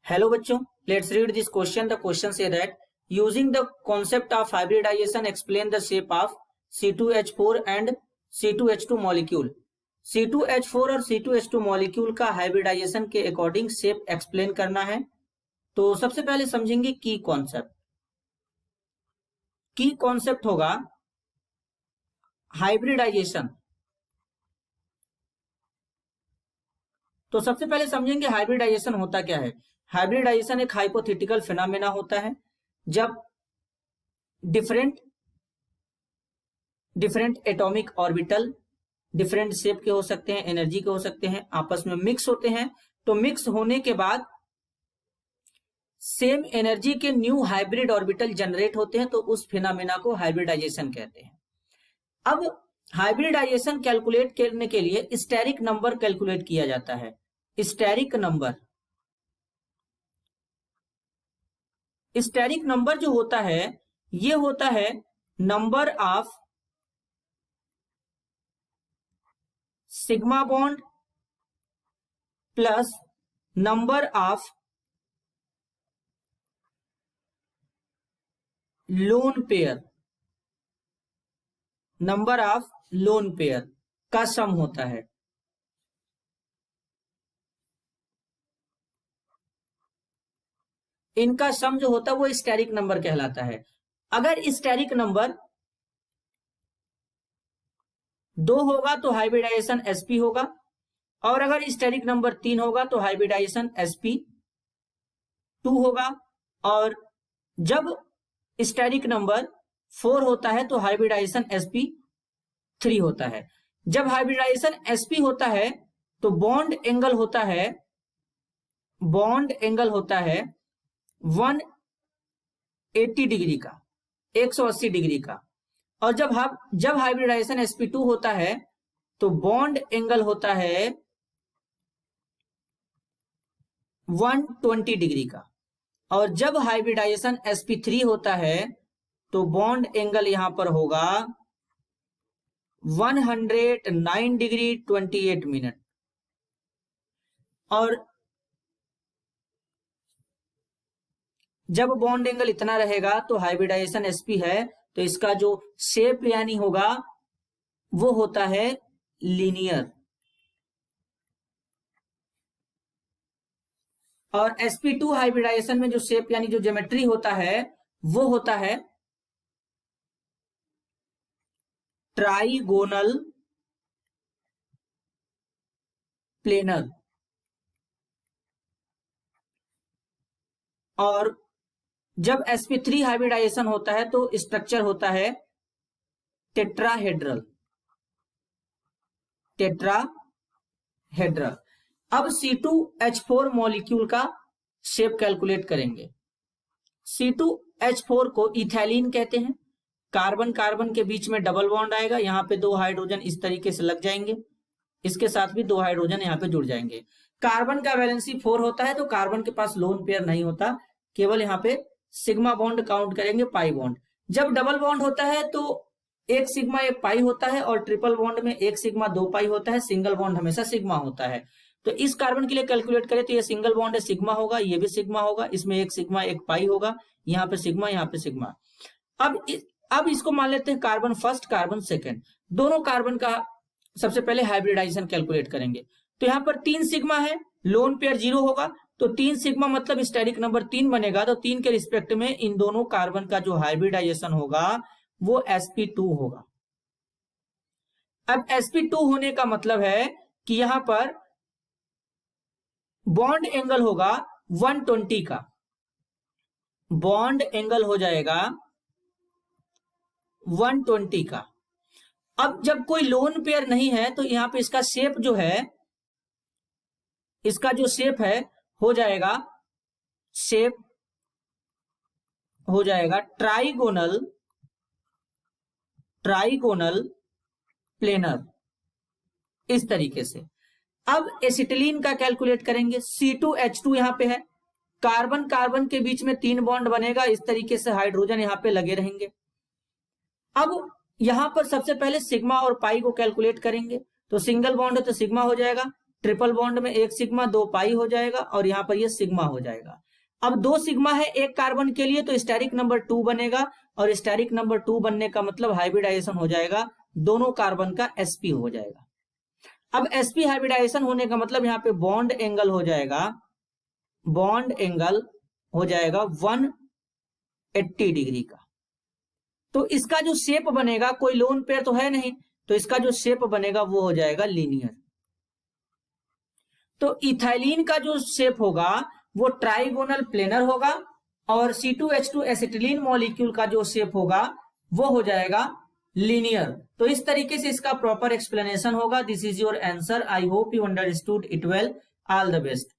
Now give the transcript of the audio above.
Hello बच्चों, let's read this question. The question say that using the concept of hybridization explain the shape of C2H4 and C2H2 molecule. C2H4 और C2H2 molecule का hybridisation के according shape explain करना है। तो सबसे पहले समझेंगे की कॉन्सेप्ट। की कॉन्सेप्ट होगा हाइब्रिडाइजेशन। तो सबसे पहले समझेंगे हाइब्रिडाइजेशन होता क्या है। हाइब्रिडाइजेशन एक हाइपोथेटिकल फिनोमेना होता है जब different atomic orbital different shape के हो सकते हैं, एनर्जी के हो सकते हैं, आपस में मिक्स होते हैं। तो मिक्स होने के बाद सेम एनर्जी के न्यू हाइब्रिड ऑर्बिटल जनरेट होते हैं, तो उस फिनोमेना को हाइब्रिडाइजेशन कहते हैं। अब हाइब्रिडाइजेशन कैलकुलेट करने के लिए स्टेरिक नंबर कैलकुलेट किया जाता है। स्टेरिक नंबर जो होता है ये होता है number of sigma bond plus number of lone pair का सम होता है। इनका सम जो होता है वो स्टेरिक नंबर कहलाता है। अगर स्टेरिक नंबर 2 होगा तो हाइब्रिडाइजेशन sp होगा, और अगर स्टेरिक नंबर 3 होगा तो हाइब्रिडाइजेशन sp2 होगा, और जब स्टेरिक नंबर 4 होता है तो हाइब्रिडाइजेशन sp3 होता है। जब हाइब्रिडाइजेशन sp होता है तो बॉन्ड एंगल होता है 180 डिग्री का, 180 डिग्री का। और जब हाइब्रिडाइजेशन sp2 होता है तो बॉन्ड एंगल होता है 120 डिग्री का। और जब हाइब्रिडाइजेशन sp3 होता है तो बॉन्ड एंगल यहां पर होगा 109 डिग्री 28 मिनट। और जब बॉन्ड एंगल इतना रहेगा तो हाइब्रिडाइजेशन sp है, तो इसका जो शेप यानी होगा वो होता है लीनियर। और sp2 हाइब्रिडाइजेशन में जो शेप यानी जो ज्योमेट्री होता है वो होता है ट्राइगोनल प्लेनर। और जब sp3 हाइब्रिडाइजेशन होता है तो स्ट्रक्चर होता है टेट्राहेड्रल। अब C2H4 मॉलिक्यूल का शेप कैलकुलेट करेंगे। C2H4 को इथैलीन कहते हैं। कार्बन कार्बन के बीच में डबल बॉन्ड आएगा, यहां पे 2 हाइड्रोजन इस तरीके से लग जाएंगे, इसके साथ भी 2 हाइड्रोजन यहां पे जुड़ जाएंगे। कार्बन का वैलेंसी 4 होता है तो कार्बन के पास लोन पेयर नहीं होता, केवल यहां पे सिग्मा बॉन्ड काउंट करेंगे, पाई बॉन्ड। जब डबल बॉन्ड होता है तो 1 सिग्मा 1 पाई होता है, और ट्रिपल बॉन्ड में 1 सिग्मा 2 पाई होता है, सिंगल बॉन्ड हमेशा सिग्मा होता है। तो इस कार्बन के लिए कैलकुलेट करें तो ये सिंगल बॉन्ड है, सिग्मा होगा, ये भी सिग्मा होगा, इसमें 1 सिग्मा 1 पाई होगा, यहाँ पे सिग्मा, यहाँ पे सिग्मा। अब इसको मान लेते हैं कार्बन फर्स्ट, कार्बन सेकेंड। दोनों कार्बन का सबसे पहले हाइब्रिडाइजेशन कैलकुलेट करेंगे। तो यहाँ पर 3 सिग्मा है, लोन पेयर 0 होगा, तो 3 सिग्मा मतलब स्टेरिक नंबर 3 बनेगा। तो 3 के रिस्पेक्ट में इन दोनों कार्बन का जो हाइब्रिडाइजेशन होगा वो sp2 होगा। अब sp2 होने का मतलब है कि यहां पर बॉन्ड एंगल होगा 120 का, बॉन्ड एंगल हो जाएगा 120 का। अब जब कोई लोन पेयर नहीं है तो यहां पे इसका शेप जो है, इसका जो शेप है हो जाएगा ट्राइगोनल प्लेनर, इस तरीके से। अब एसिटिलीन का कैलकुलेट करेंगे। C2H2 यहां पे है, कार्बन कार्बन के बीच में 3 बॉन्ड बनेगा, इस तरीके से हाइड्रोजन यहां पे लगे रहेंगे। अब यहां पर सबसे पहले सिग्मा और पाई को कैलकुलेट करेंगे। तो सिंगल बॉन्ड है तो सिग्मा हो जाएगा, ट्रिपल बॉन्ड में एक सिग्मा, 2 पाई हो जाएगा और यहाँ पर ये सिग्मा हो जाएगा। अब 2 सिग्मा है एक कार्बन के लिए, तो स्टेरिक नंबर 2 बनेगा, और स्टेरिक नंबर 2 बनने का मतलब हाइब्रिडाइजेशन हो जाएगा, दोनों कार्बन का sp हो जाएगा। अब sp हाइब्रिडाइजेशन होने का मतलब यहाँ पे बॉन्ड एंगल हो जाएगा, बॉन्ड एंगल हो जाएगा 180 डिग्री का। तो इसका जो शेप बनेगा, कोई लोन पेयर तो है नहीं, तो इसका जो शेप बनेगा वो हो जाएगा लीनियर। तो इथाइलिन का जो शेप होगा वो ट्राइगोनल प्लेनर होगा, और C2H2 एसिटिलीन मॉलिक्यूल का जो शेप होगा वो हो जाएगा लीनियर। तो इस तरीके से इसका प्रॉपर एक्सप्लेनेशन होगा। This is your answer. I hope you understood it well. All the best.